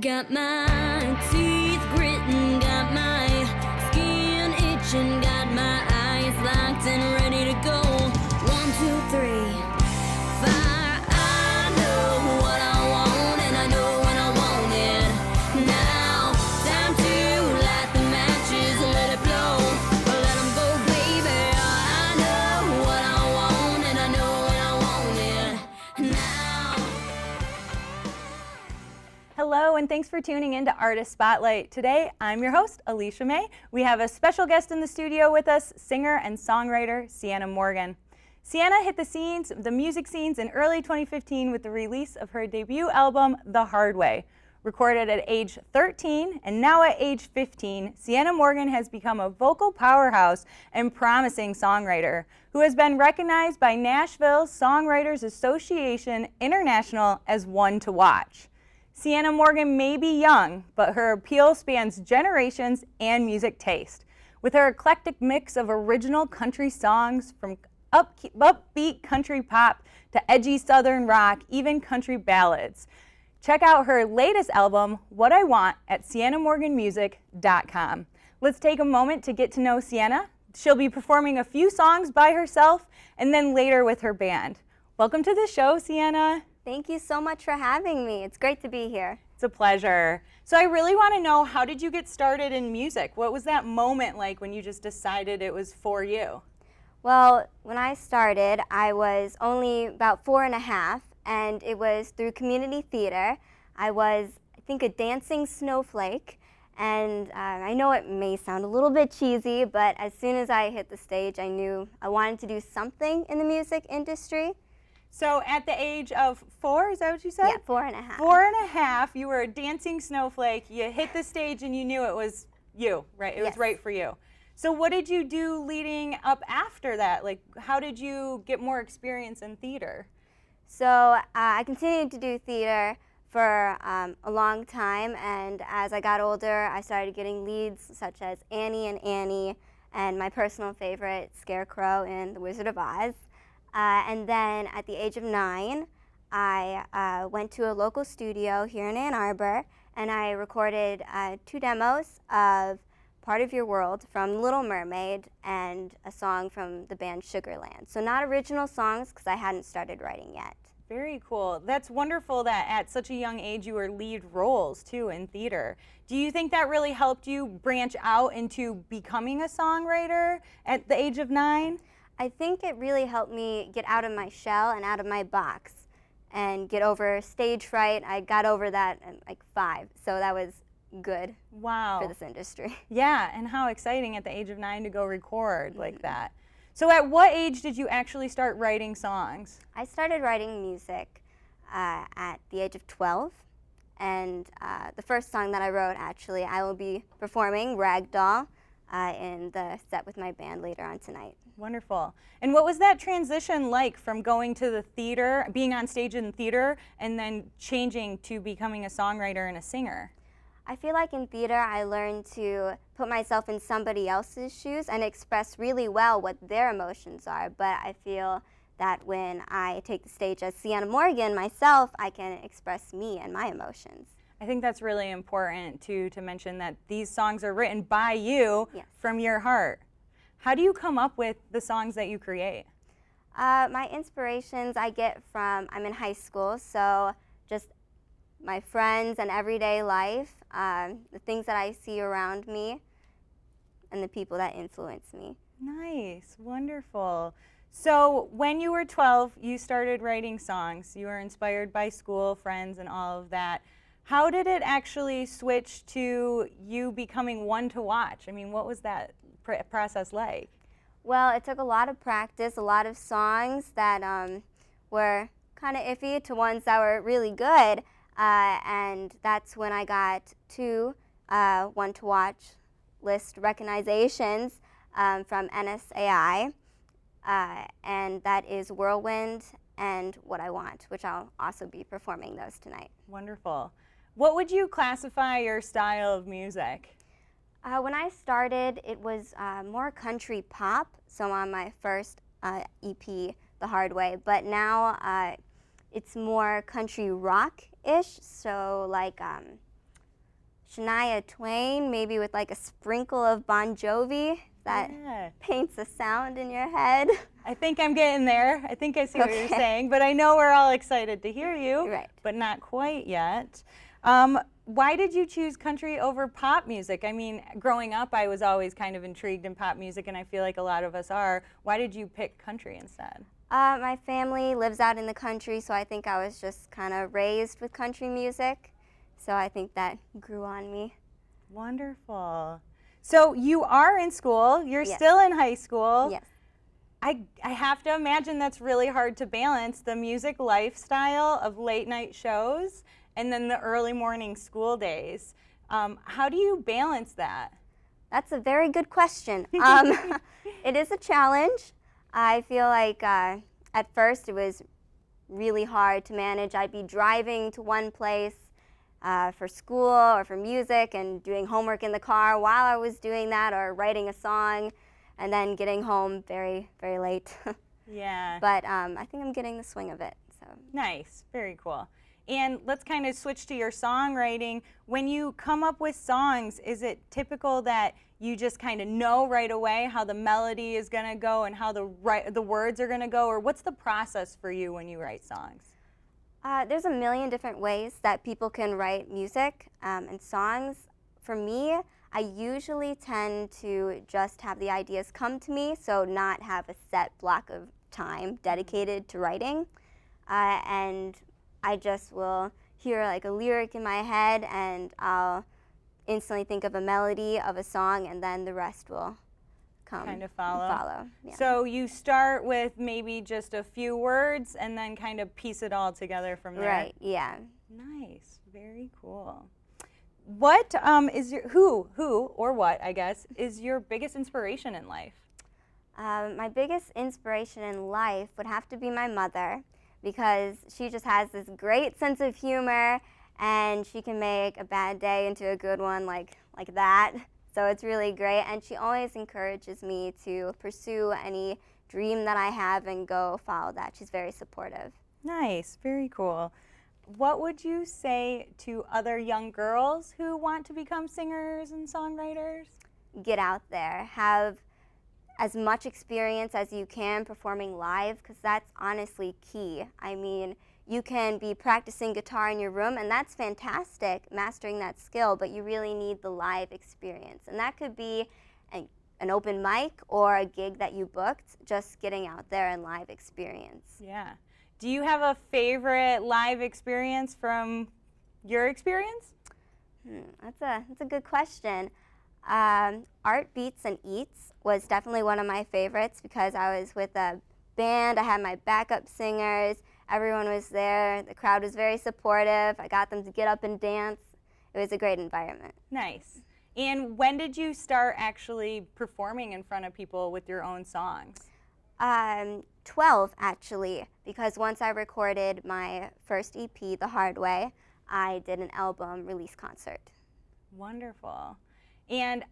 Got my teeth gritting, got my skin itching, got my eyes locked and ready to go. 1, 2, 3, fire. I know what I want and I know when I want it. Now, time to light the matches and let it blow. Let 'em go, baby. I know what I want and I know when I want it. Now. Hello, and thanks for tuning in to Artist Spotlight. Today, I'm your host, Alicia May. We have a special guest in the studio with us, singer and songwriter Sienna Morgan. Sienna hit the music scenes in early 2015 with the release of her debut album, The Hard Way. Recorded at age 13 and now at age 15, Sienna Morgan has become a vocal powerhouse and promising songwriter who has been recognized by Nashville Songwriters Association International as one to watch. Sienna Morgan may be young, but her appeal spans generations and music taste. With her eclectic mix of original country songs from upbeat country pop to edgy southern rock, even country ballads. Check out her latest album, What I Want, at siennamorganmusic.com. Let's take a moment to get to know Sienna. She'll be performing a few songs by herself and then later with her band. Welcome to the show, Sienna. Thank you so much for having me. It's great to be here. It's a pleasure. So I really want to know, how did you get started in music? What was that moment like when you just decided it was for you? Well, when I started, I was only about 4 and a half, and it was through community theater. I was, I think, a dancing snowflake, and I know it may sound a little bit cheesy, but as soon as I hit the stage, I knew I wanted to do something in the music industry. So at the age of 4, is that what you said? Yeah, 4 and a half. 4 and a half, you were a dancing snowflake. You hit the stage and you knew it was you, right? It was right for you. So what did you do leading up after that? Like, how did you get more experience in theater? So I continued to do theater for a long time, and as I got older, I started getting leads such as Annie and my personal favorite, Scarecrow in The Wizard of Oz. And then at the age of 9, I went to a local studio here in Ann Arbor, and I recorded 2 demos of Part of Your World from Little Mermaid and a song from the band Sugarland. So not original songs because I hadn't started writing yet. Very cool. That's wonderful that at such a young age you were lead roles too in theater. Do you think that really helped you branch out into becoming a songwriter at the age of 9? I think it really helped me get out of my shell and out of my box and get over stage fright. I got over that at like 5, so that was good. Wow. For this industry. Yeah, and how exciting at the age of 9 to go record like that. So at what age did you actually start writing songs? I started writing music at the age of 12, and the first song that I wrote, actually, I will be performing Ragdoll in the set with my band later on tonight. Wonderful. And what was that transition like from going to the theater, being on stage in theater, and then changing to becoming a songwriter and a singer? I feel like in theater I learned to put myself in somebody else's shoes and express really well what their emotions are, but I feel that when I take the stage as Sienna Morgan myself, I can express me and my emotions. I think that's really important to mention that these songs are written by you from your heart. How do you come up with the songs that you create? My inspirations I get from, I'm in high school, so just my friends and everyday life, the things that I see around me, and the people that influence me. Nice, wonderful. So when you were 12, you started writing songs. You were inspired by school, friends, and all of that. How did it actually switch to you becoming one to watch? I mean, what was that process like? Well, it took a lot of practice, a lot of songs that were kind of iffy to ones that were really good, and that's when I got 2 one to watch list recognizations from NSAI, and that is Whirlwind and What I Want, which I'll also be performing those tonight. Wonderful. What would you classify your style of music? When I started, it was more country pop, so on my first EP, The Hard Way, but now it's more country rock-ish, so like Shania Twain, maybe with like a sprinkle of Bon Jovi that Yeah. paints a sound in your head. I think I'm getting there. I think I see what you're Okay. saying, but I know we're all excited to hear you, Right. but not quite yet. Why did you choose country over pop music? I mean, growing up, I was always kind of intrigued in pop music, and I feel like a lot of us are. Why did you pick country instead? My family lives out in the country, so I think I was just kind of raised with country music. So I think that grew on me. Wonderful. So you are in school. You're Yes. still in high school. Yes. I have to imagine that's really hard to balance the music lifestyle of late night shows and then the early morning school days. How do you balance that? That's a very good question. It is a challenge. I feel like at first it was really hard to manage. I'd be driving to one place for school or for music and doing homework in the car while I was doing that, or writing a song, and then getting home very, very late. Yeah. But I think I'm getting the swing of it. So. Nice. Very cool. And let's kind of switch to your songwriting. When you come up with songs, is it typical that you just kind of know right away how the melody is going to go and how the words are going to go? Or what's the process for you when you write songs? There's a million different ways that people can write music and songs. For me, I usually tend to just have the ideas come to me, so not have a set block of time dedicated to writing. And I just will hear like a lyric in my head, and I'll instantly think of a melody of a song, and then the rest will come Kind of follow. Yeah. So you start with maybe just a few words and then kind of piece it all together from there. Right, yeah. Nice. Very cool. What is your who or what, I guess, is your biggest inspiration in life? My biggest inspiration in life would have to be my mother, because she just has this great sense of humor, and she can make a bad day into a good one like that. So it's really great, and she always encourages me to pursue any dream that I have and go follow that. She's very supportive. Nice. Very cool. What would you say to other young girls who want to become singers and songwriters? Get out there. Have as much experience as you can performing live, because that's honestly key. I mean, you can be practicing guitar in your room, and that's fantastic, mastering that skill, but you really need the live experience. And that could be an open mic or a gig that you booked, just getting out there and live experience. Yeah. Do you have a favorite live experience from your experience? That's a good question. Art Beats and Eats was definitely one of my favorites, because I was with a band, I had my backup singers, everyone was there, the crowd was very supportive, I got them to get up and dance. It was a great environment. Nice. And when did you start actually performing in front of people with your own songs? 12 actually, because once I recorded my first EP, The Hard Way, I did an album release concert. Wonderful. And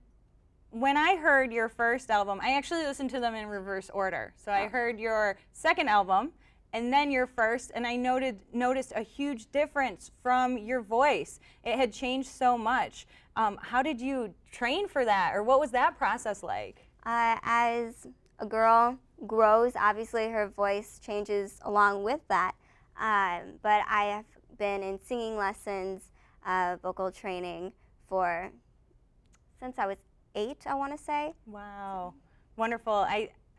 when I heard your first album, I actually listened to them in reverse order. So I heard your second album and then your first, and I noticed a huge difference from your voice. It had changed so much. How did you train for that, or what was that process like? As a girl grows, obviously her voice changes along with that. But I have been in singing lessons, vocal training since I was 8, I want to say. Wow, wonderful.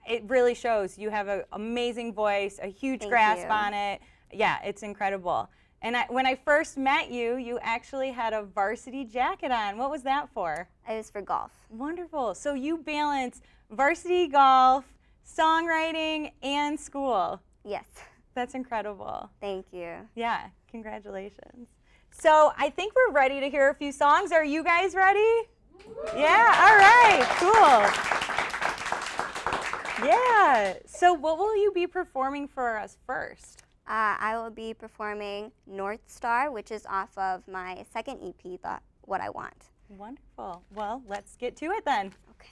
It really shows. You have an amazing voice, a huge Thank grasp you. on it. Yeah, it's incredible. And when I first met you, you actually had a varsity jacket on. What was that for? It was for golf. Wonderful. So you balance varsity golf, songwriting, and school. Yes. That's incredible. Thank you. Yeah, congratulations. So I think we're ready to hear a few songs. Are you guys ready? Yeah, all right, cool. Yeah, so what will you be performing for us first? I will be performing North Star, which is off of my second EP, What I Want. Wonderful. Well, let's get to it then. Okay.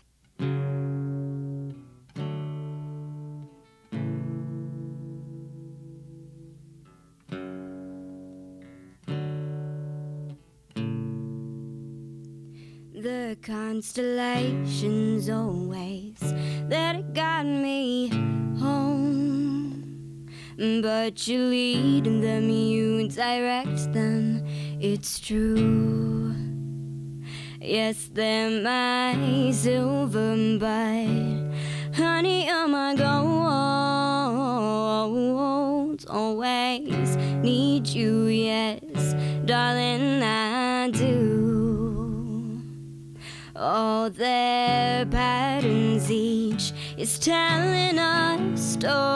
the constellations always that got me home. But you lead them, you direct them, it's true. Yes, they're my silver, but honey, you're my gold. Always need you, yes, darling, I do. All their patterns, each is telling a story,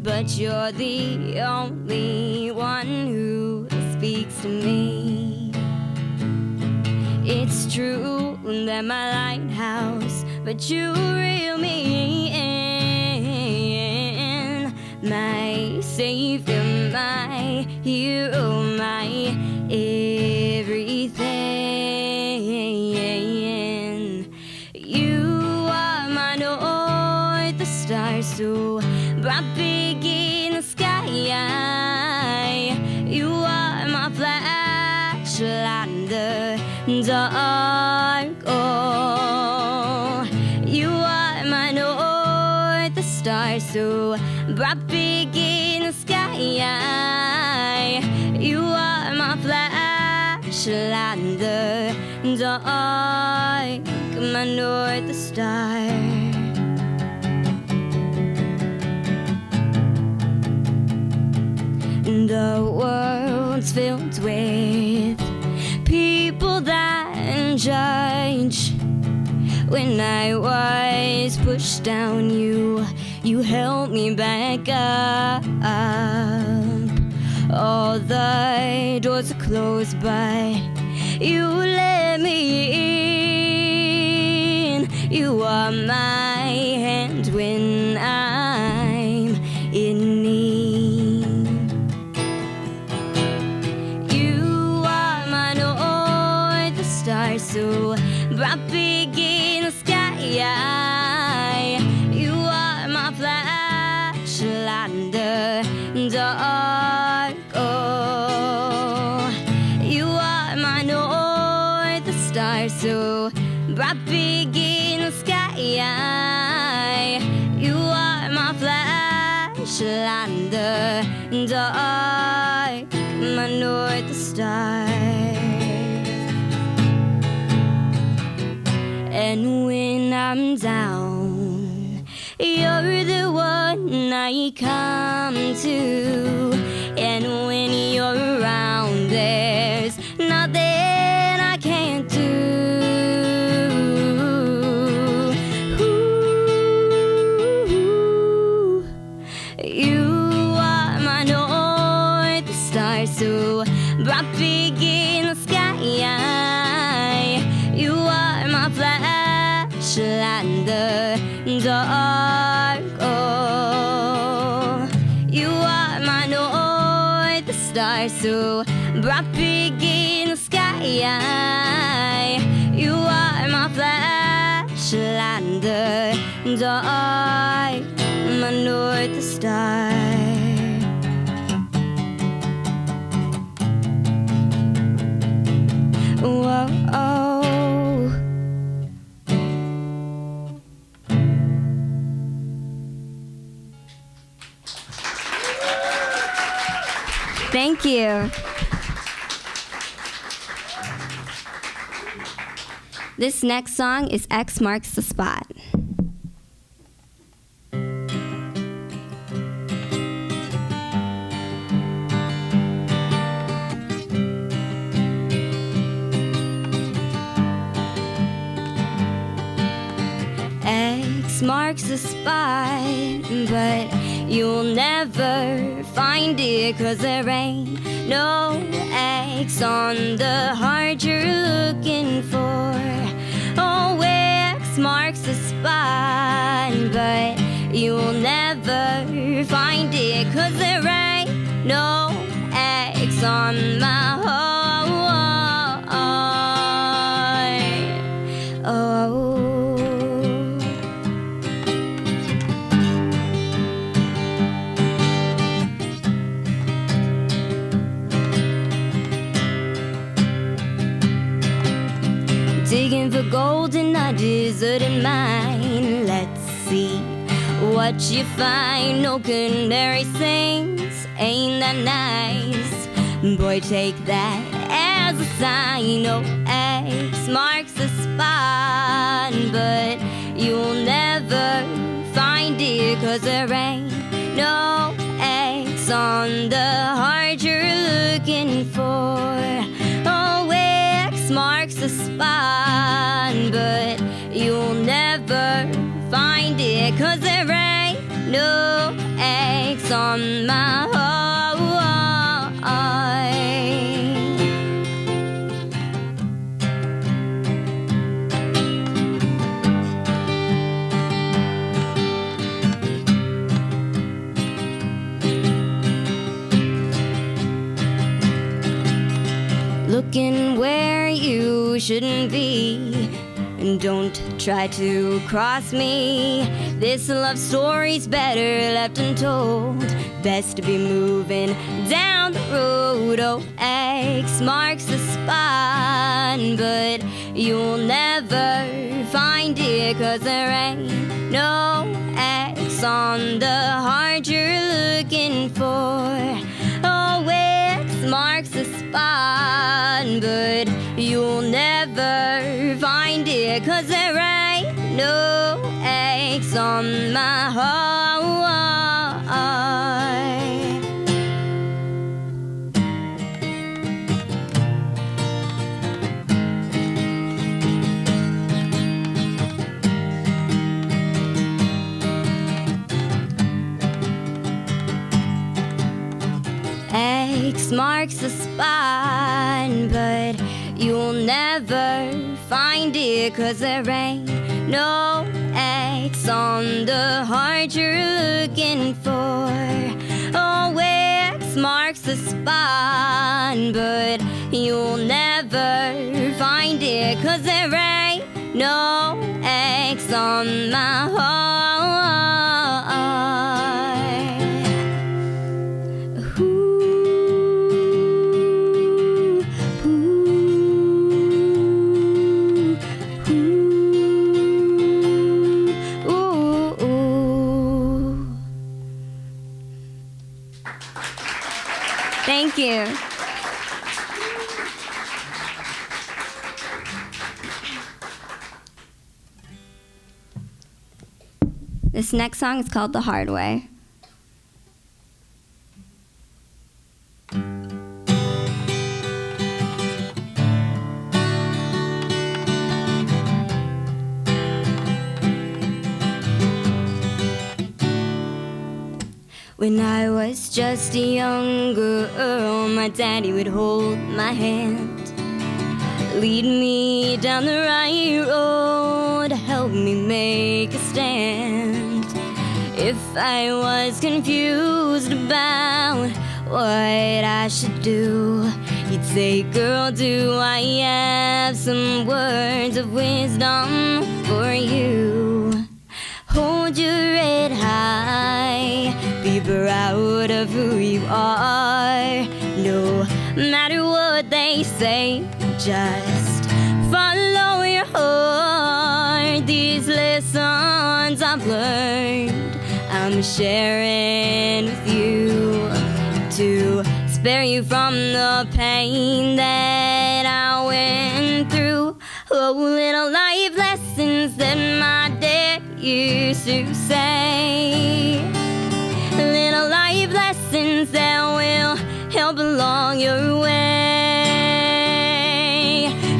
but you're the only one who speaks to me. It's true that my lighthouse, but you reel me in. My savior, my hero, my everything. You are my north star, so bright big in the sky. You are my flashlight in the dark. Oh, you are my north star, so bright big in the sky. You are my flashlight in the dark, my north star. The world's filled with people that judge. When I was pushed down, you held me back up. All the doors are closed, but you let me in. You are my hand when I'm in need. You are my north star, so bright big in the sky. You are my flashlight in the dark. Oh, you are my north star, so bright big in the sky. You are my flashlight in the dark, my north star. And when I'm down, you're the one I come to. And when you're around, there's nothing I can't do. Ooh, you are my north star, so bright big in the sky. You are my flashlight in the dark. Oh, you are my north star, so bright big in the sky. You are my flashlight in the dark, my north star. Whoa, oh. Thank you. This next song is X Marks the Spot. X marks the spot, but you'll never find it, 'cause there ain't no X on the heart you're looking for. Oh, X marks the spot, but you'll never find it, 'cause there ain't no X on my heart. Oh. digging for gold in a deserted mine. Let's see what you find. No canary sings, ain't that nice? Boy, take that as a sign. No X marks the spot, but you'll never find it, 'cause there ain't no X on the heart you're looking for. Oh, X marks the spot, but you'll never find it, 'cause there ain't no X on my heart. Looking where you shouldn't be, and don't try to cross me. This love story's better left untold. Best to be moving down the road. Oh, X marks the spot, but you'll never find it, 'cause there ain't no X on the heart you're looking for. Oh, X marks the spot, but you'll never find it, 'cause there ain't no X on my heart. X marks the spot, but you'll never find it, 'cause there ain't no X on the heart you're looking for. Oh, X marks the spot, but you'll never find it, 'cause there ain't no X on my heart. Thank you. This next song is called The Hard Way. When I was just a young girl, my daddy would hold my hand, lead me down the right road, help me make a stand. If I was confused about what I should do, he'd say, "Girl, do I have some words of wisdom for you? Hold your head high, be proud of who you are. No matter what they say, just follow your heart. These lessons I've learned, I'm sharing with you, to spare you from the pain that I went through. Oh, little life lessons that my dad used to say, little life lessons that will help along your way.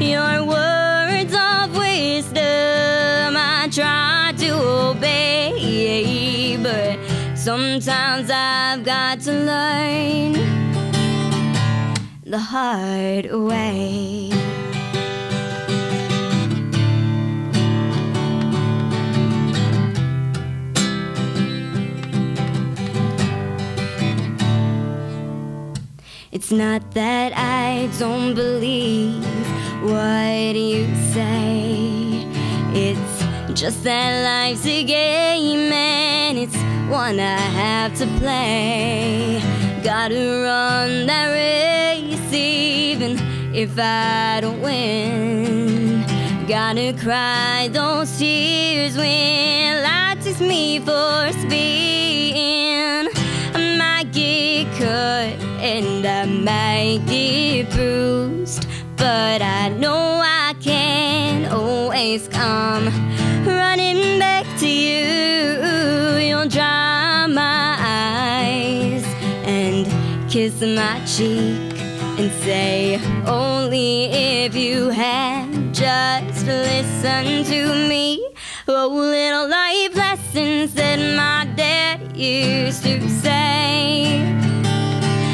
Your words of wisdom I try to obey, but sometimes I've got to learn the hard way. It's not that I don't believe what you say, it's just that life's a game and it's one I have to play. Gotta run that race even if I don't win. gotta cry those tears when life takes me for a spin. I might get cut and I might get bruised, but I know I can always come running back to you. You'll dry my eyes and kiss my cheek and say, only if you had just listened to me. Oh, little life lessons that my dad used to say.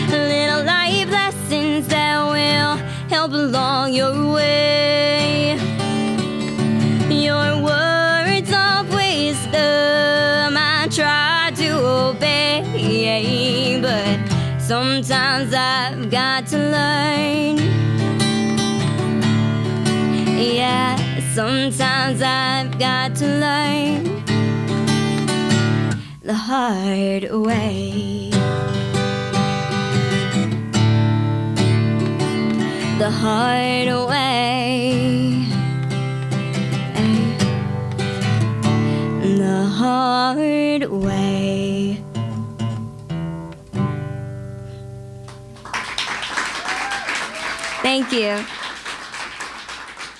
Little life lessons that will help along your way. Your words of wisdom I try to obey, but sometimes I've got to learn. Yeah, sometimes I've got to learn the hard way. The hard way. The hard way. Thank you.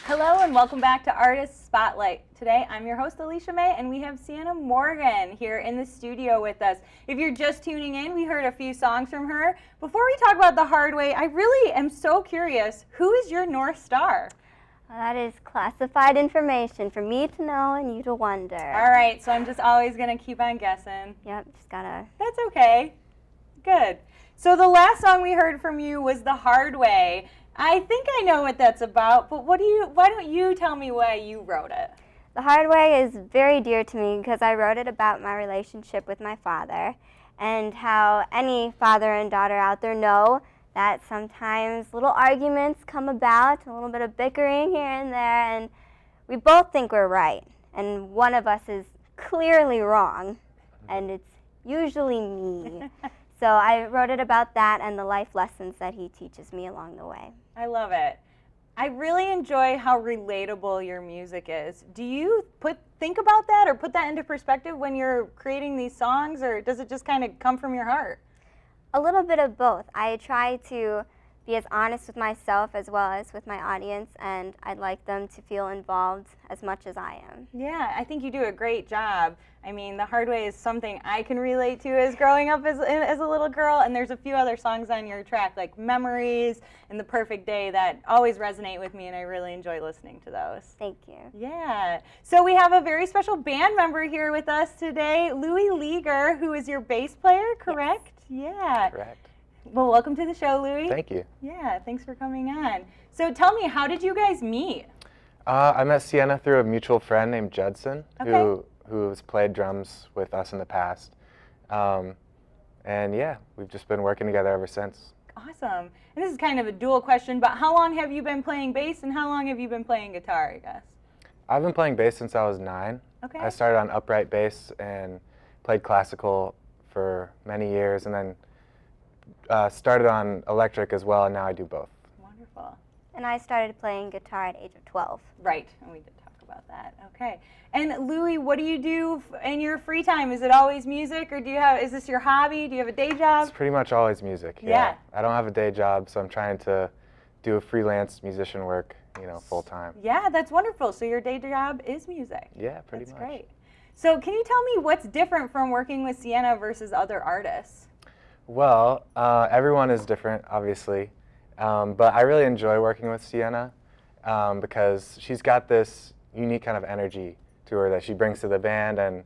Hello and welcome back to Artist Spotlight. Today I'm your host Alicia May and we have Sienna Morgan here in the studio with us. If you're just tuning in, we heard a few songs from her. Before we talk about the hard way, I really am so curious, who is your North Star? Well, that is classified information for me to know and you to wonder. All right, so I'm just always going to keep on guessing. Yep, just gotta. That's okay. Good. So the last song we heard from you was The Hard Way. I think I know what that's about, but why don't you tell me why you wrote it? The Hard Way is very dear to me because I wrote it about my relationship with my father and how any father and daughter out there know that sometimes little arguments come about, a little bit of bickering here and there, and we both think we're right, and one of us is clearly wrong, and it's usually me. So I wrote it about that and the life lessons that he teaches me along the way. I love it. I really enjoy how relatable your music is. Do you think about that or put that into perspective when you're creating these songs, or does it just kind of come from your heart? A little bit of both. I try to be as honest with myself as well as with my audience, and I'd like them to feel involved as much as I am. Yeah, I think you do a great job. I mean, The Hard Way is something I can relate to as growing up as a little girl, and there's a few other songs on your track like Memories and The Perfect Day that always resonate with me, and I really enjoy listening to those. Thank you. Yeah. So we have a very special band member here with us today, Louie Leager, who is your bass player, correct? Yes. Yeah. Correct. Well, welcome to the show, Louie. Thank you. Yeah, thanks for coming on. So tell me, how did you guys meet? I met Sienna through a mutual friend named Judson, Okay. who's played drums with us in the past. And yeah, we've just been working together ever since. Awesome. And this is kind of a dual question, but how long have you been playing bass and how long have you been playing guitar, I guess? I've been playing bass since I was 9. Okay. I started on upright bass and played classical for many years, and then started on electric as well, and now I do both. Wonderful. And I started playing guitar at the age of 12. Right, and we did talk about that. Okay. And Louie, what do you do in your free time? Is it always music, or is this your hobby? Do you have a day job? It's pretty much always music. Yeah. I don't have a day job, so I'm trying to do a freelance musician work, full time. Yeah, that's wonderful. So your day job is music. Yeah, pretty much. That's great. So can you tell me what's different from working with Sienna versus other artists? Well, everyone is different, obviously, but I really enjoy working with Sienna because she's got this unique kind of energy to her that she brings to the band, and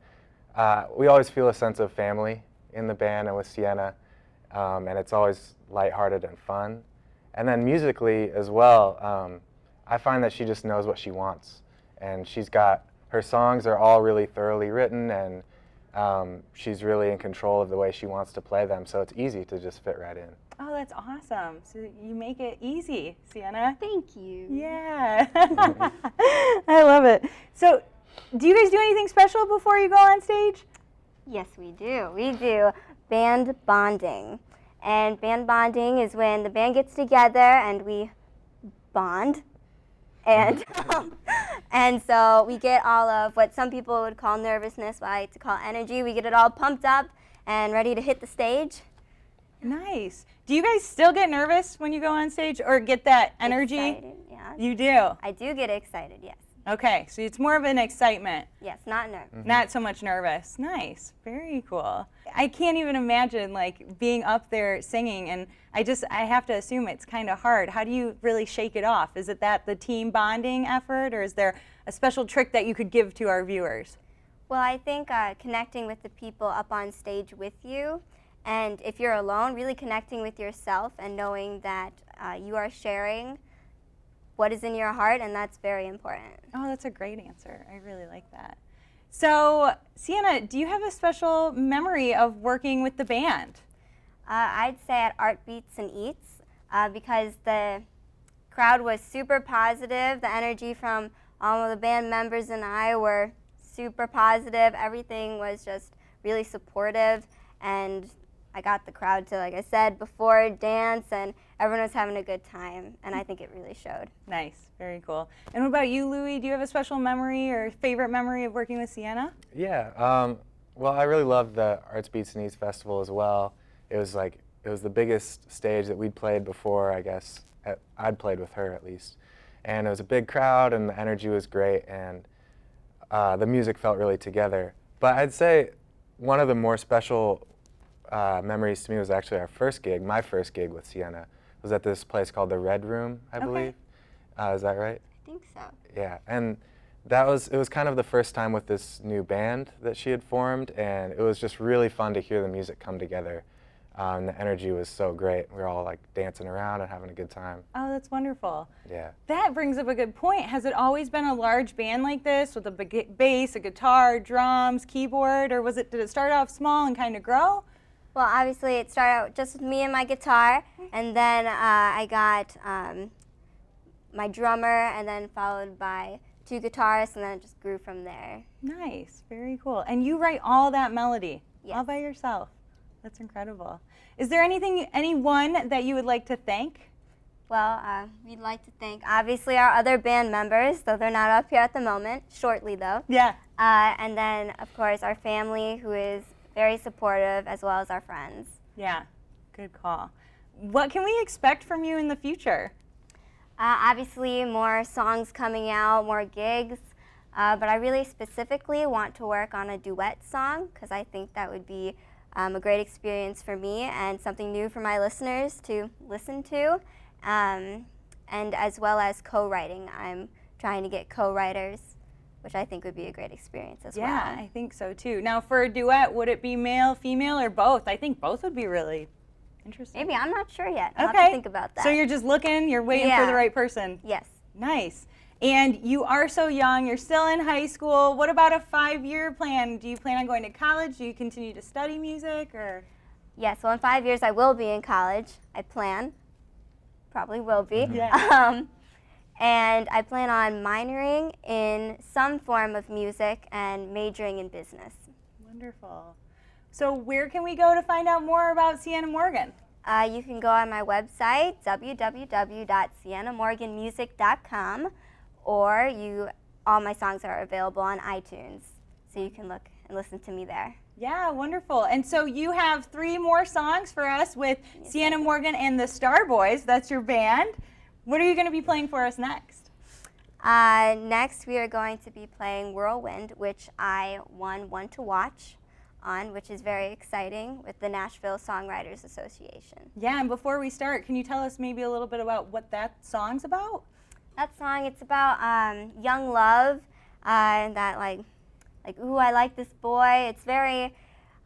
we always feel a sense of family in the band and with Sienna, and it's always lighthearted and fun. And then musically as well, I find that she just knows what she wants, and her songs are all really thoroughly written, and she's really in control of the way she wants to play them, so it's easy to just fit right in. Oh, that's awesome. So you make it easy, Sienna. Thank you. Yeah. I love it. So do you guys do anything special before you go on stage? Yes, we do. We do band bonding. And band bonding is when the band gets together and we bond. And And so we get all of what some people would call nervousness, what I like to call energy. We get it all pumped up and ready to hit the stage. Nice. Do you guys still get nervous when you go on stage or get that energy? Excited, yeah. You do? I do get excited, yes. Okay, so it's more of an excitement. Yes, not nervous. Not so much nervous. Nice. Very cool. I can't even imagine like being up there singing, and I have to assume it's kind of hard. How do you really shake it off? Is it that the team bonding effort, or is there a special trick that you could give to our viewers? Well, I think connecting with the people up on stage with you, and if you're alone, really connecting with yourself and knowing that you are sharing what is in your heart, and that's very important. Oh, that's a great answer. I really like that. So, Sienna, do you have a special memory of working with the band? I'd say at Art Beats and Eats because the crowd was super positive. The energy from all of the band members and I were super positive. Everything was just really supportive, and I got the crowd to, like I said before, dance, and everyone was having a good time, and I think it really showed. Nice, very cool. And what about you, Louie? Do you have a special memory or favorite memory of working with Sienna? Yeah, well, I really loved the Arts Beats and Eats Festival as well. It was the biggest stage that we'd played before, I guess. I'd played with her at least. And it was a big crowd, and the energy was great, and the music felt really together. But I'd say one of the more special memories to me was actually our first gig. My first gig with Sienna was at this place called the Red Room, I believe. Is that right? I think so. Yeah, and it was kind of the first time with this new band that she had formed, and it was just really fun to hear the music come together. And the energy was so great. We were all like dancing around and having a good time. Oh, that's wonderful. Yeah. That brings up a good point. Has it always been a large band like this with a big bass, a guitar, drums, keyboard, or did it start off small and kind of grow? Well, obviously it started out just with me and my guitar, and then I got my drummer, and then followed by 2 guitarists, and then it just grew from there. Nice, very cool. And you write all that melody all Yes. by yourself. That's incredible. Is there anyone that you would like to thank? Well, we'd like to thank, obviously, our other band members, though they're not up here at the moment, shortly though. Yeah. And then, of course, our family, who is very supportive, as well as our friends. Yeah, good call. What can we expect from you in the future? Obviously, more songs coming out, more gigs, but I really specifically want to work on a duet song, because I think that would be a great experience for me and something new for my listeners to listen to, and as well as co-writing. I'm trying to get co-writers, which I think would be a great experience as well. Yeah, I think so too. Now for a duet, would it be male, female, or both? I think both would be really interesting. Maybe, I'm not sure yet. I'll have to think about that. So you're just looking, you're waiting for the right person. Yes. Nice. And you are so young, you're still in high school. What about a 5-year plan? Do you plan on going to college? Do you continue to study music, or? Yes, well, in 5 years I will be in college. I plan. Probably will be. Yeah. And I plan on minoring in some form of music and majoring in business. Wonderful. So where can we go to find out more about Sienna Morgan? You can go on my website, www.siennamorganmusic.com, or all my songs are available on iTunes, so you can look and listen to me there. Yeah, wonderful. And so you have 3 more songs for us with Sienna Morgan and the Starboys. That's your band. What are you going to be playing for us next? Next, we are going to be playing Whirlwind, which I won One to Watch on, which is very exciting, with the Nashville Songwriters Association. Yeah, and before we start, can you tell us maybe a little bit about what that song's about? That song, it's about young love, and that like, ooh, I like this boy. It's very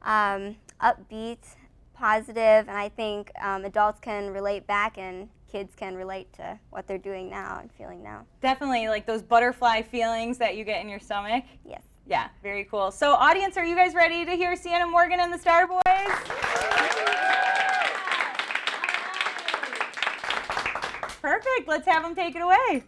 upbeat, positive, and I think adults can relate back, and kids can relate to what they're doing now and feeling now. Definitely, like those butterfly feelings that you get in your stomach. Yes. Yeah, very cool. So audience, are you guys ready to hear Sienna Morgan and the Starboys? Perfect, let's have them take it away.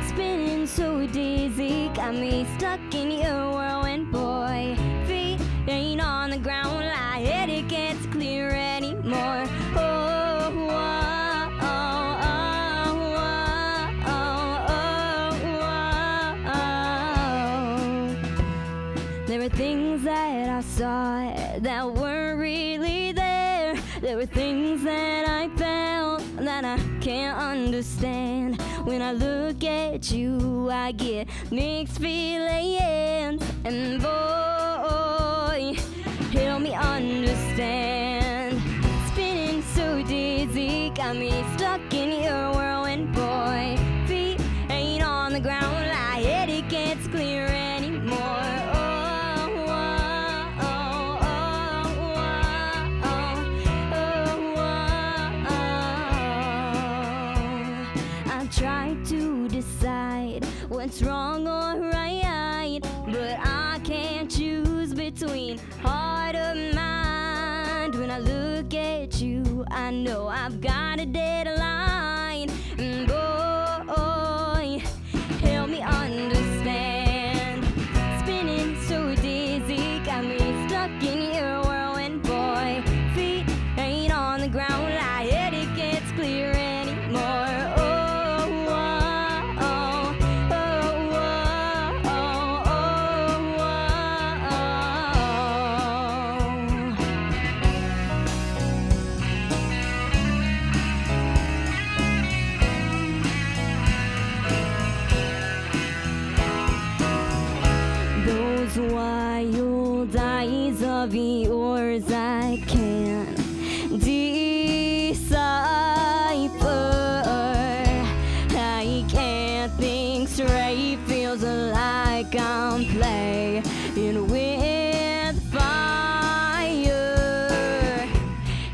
Spinning so dizzy, got me stuck in your whirlwind. were things that I saw that weren't really there. There were things that I felt that I can't understand. When I look at you, I get mixed feelings. And boy, help me understand. Spinning so dizzy, got me stuck in your whirlwind, boy. Feet ain't on the ground, my head it gets clear anymore. I try to decide what's wrong or right, but I can't choose between heart or mind. When I look at you, I know I've got a deadline. And boy, help me understand. Spinning so dizzy, got me stuck in your whirlwind, boy. Feet ain't on the ground, my head it gets clear anymore. Those wild eyes of yours I can't decipher. I can't think straight, feels like I'm playing with fire.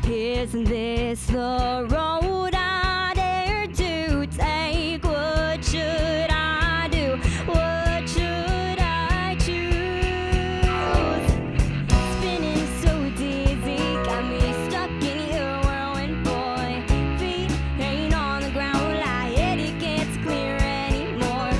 Isn't this the road I dare to take? What should I do? What should I choose? Spinning so dizzy, got me stuck in your whirlwind, boy. Feet ain't on the ground, my head it gets clear anymore.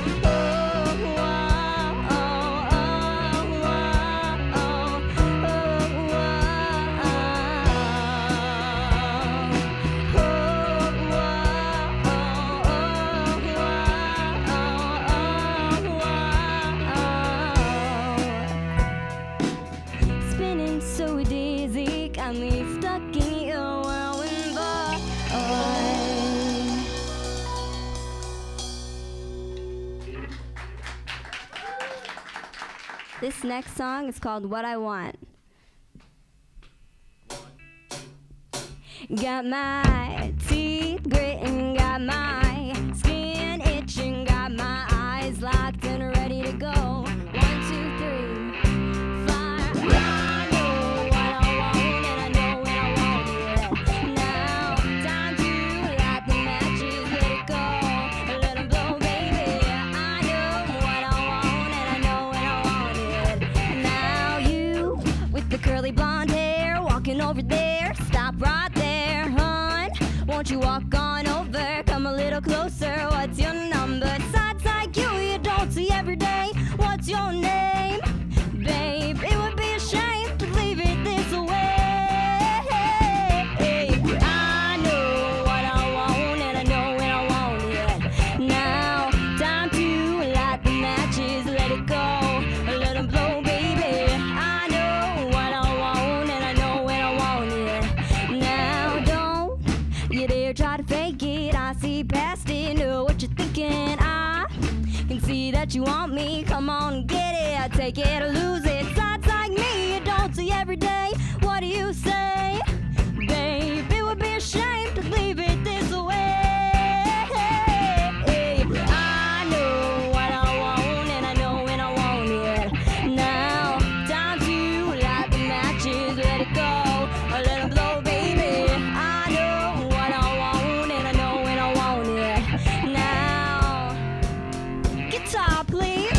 Spinning so dizzy, got me stuck in your whirlwind, boy. This next song is called What I Want. Got my teeth gritting, got my skin itching, got my eyes locked and ready to go. 1, 2, 3, 5. I know what I want and I know when I want it. Now, time to light the matches, let it go, let them blow, baby. I know what I want and I know when I want it. Now you, with the curly blonde hair, walking over there, stop right there, hon. Won't you walk on over, come a little closer? What's your number? Sides like you don't see every day. What's your name? Babe, it would be a shame to leave it this way. I know what I want and I know when I want it. Now, time to light the matches, let it go, let them blow, baby. I know what I want and I know when I want it. Now, don't you dare try to fake it. I see past it, know what you're thinking. I can see that you want me. Come on and get it. Take it or lose it. Sides like me, you don't see every day. What do you say? Babe, it would be a shame to leave it this way. I know what I want and I know when I want it. Now, time to light the matches, let it go, or let them blow, baby. I know what I want and I know when I want it. Now, guitar, please.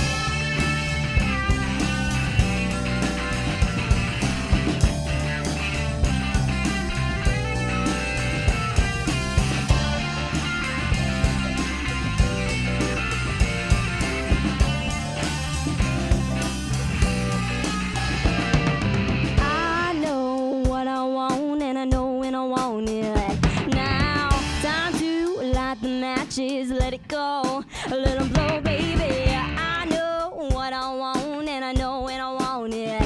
I know what I want and I know when I want it. Now, time to light the matches, let it go, let them blow, baby. I know what I want and I know when I want it.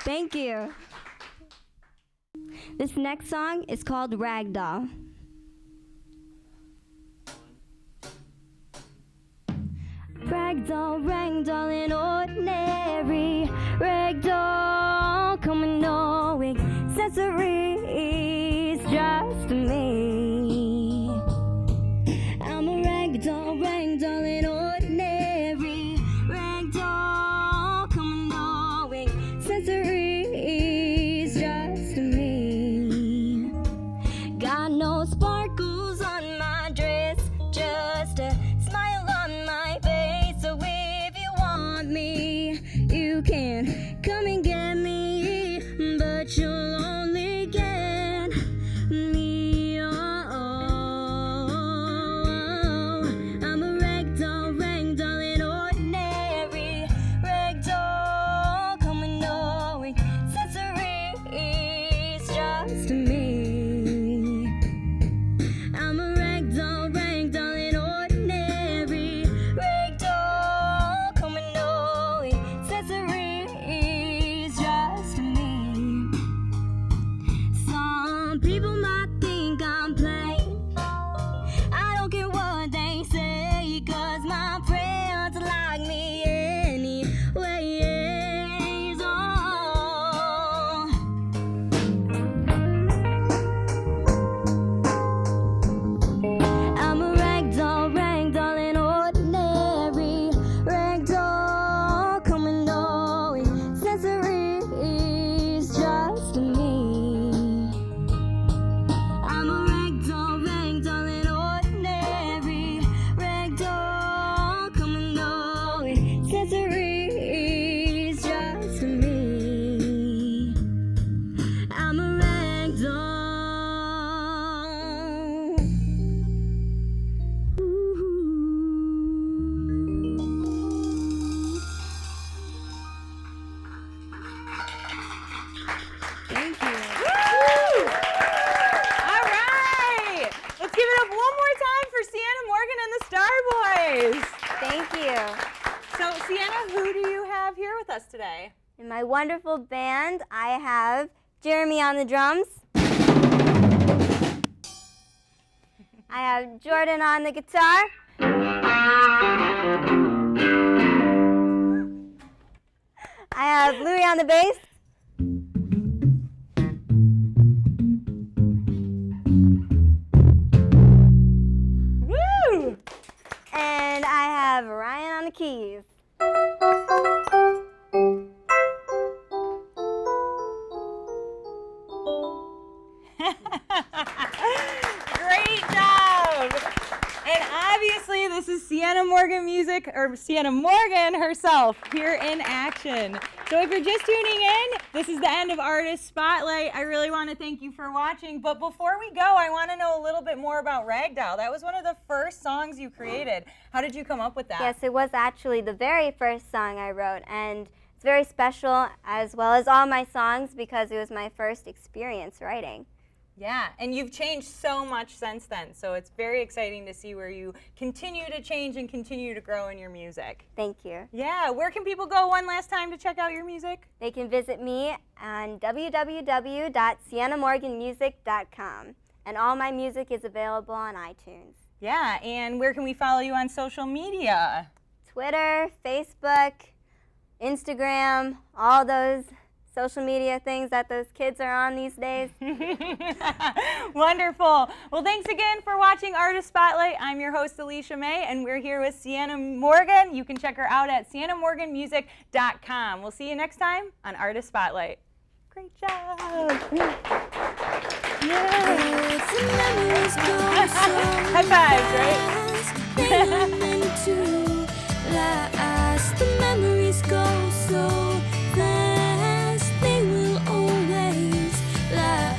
Thank you. This next song is called Ragdoll. Ragdoll, ragdoll in ordinary, ragdoll coming knowing accessories just me. I'm a ragdoll, ragdoll in ordinary, ragdoll coming knowing accessories just me. Got no sparkles on my dress, just a smile on my face. So if you want me, you can come and get me, but you'll only get me. I'm a ragdoll, ragdoll in ordinary, ragdoll coming knowing accessories just me. I'm a ragdoll, ragdoll in ordinary, ragdoll coming knowing accessories just me. Some people might think I'm plain. I don't care what they say, 'cause my friends like me anyways. Oh. I'm a ragdoll, ragdoll in ordinary, ragdoll coming knowing accessories just me. I'm a ragdoll, ragdoll in ordinary, ragdoll coming knowing accessories just me. I'm a ragdoll. Thank you. All right. Let's give it up one more time for Sienna Morgan and the Starboys. Thank you. So, Sienna, who do you have here with us today? In my wonderful band, I have Jeremy on the drums. I have Jordan on the guitar. I have Louie on the bass. Woo! And I have Ryan on the keys. Great job! And obviously, this is Sienna Morgan music, or Sienna Morgan herself, here in action. So if you're just tuning in, this is the end of Artist Spotlight. I really want to thank you for watching. But before we go, I want to know a little bit more about Ragdoll. That was one of the first songs you created. How did you come up with that? Yes, it was actually the very first song I wrote, and it's very special, as well as all my songs, because it was my first experience writing. Yeah, and you've changed so much since then, so it's very exciting to see where you continue to change and continue to grow in your music. Thank you. Yeah, where can people go one last time to check out your music? They can visit me on www.siennamorganmusic.com, and all my music is available on iTunes. Yeah, and where can we follow you on social media? Twitter, Facebook, Instagram, all those social media things that those kids are on these days. Wonderful. Well, thanks again for watching Artist Spotlight. I'm your host, Alicia May, and we're here with Sienna Morgan. You can check her out at siennamorganmusic.com. We'll see you next time on Artist Spotlight. Great job. Yeah. High fives, right? The memories go so fast, they will always last.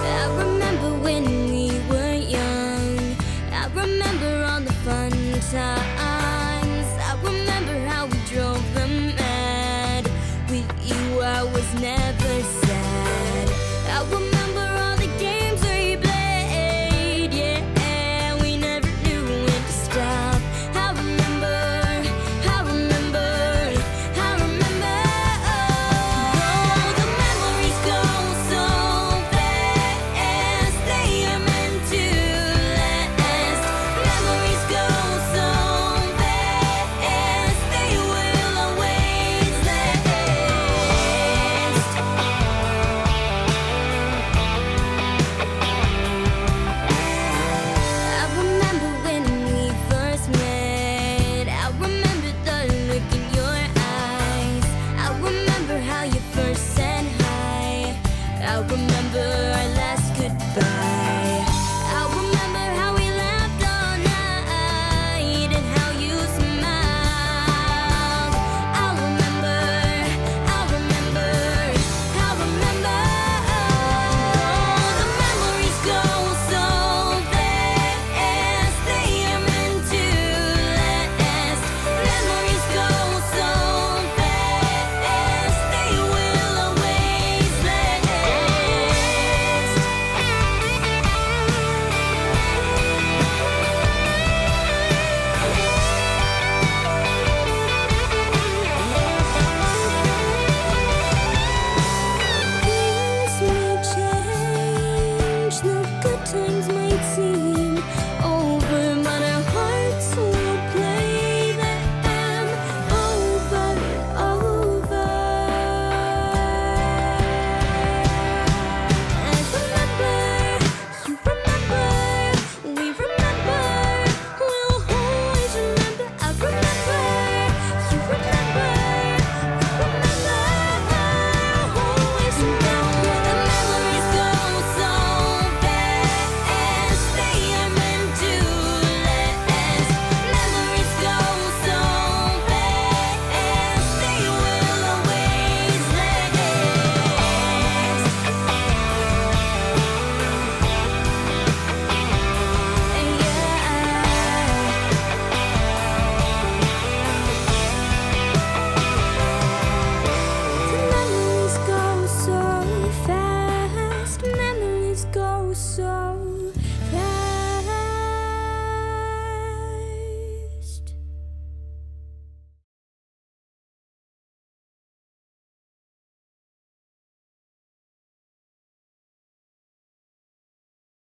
I remember when we were young, I remember all the fun times, I remember how we drove them mad. With you I was never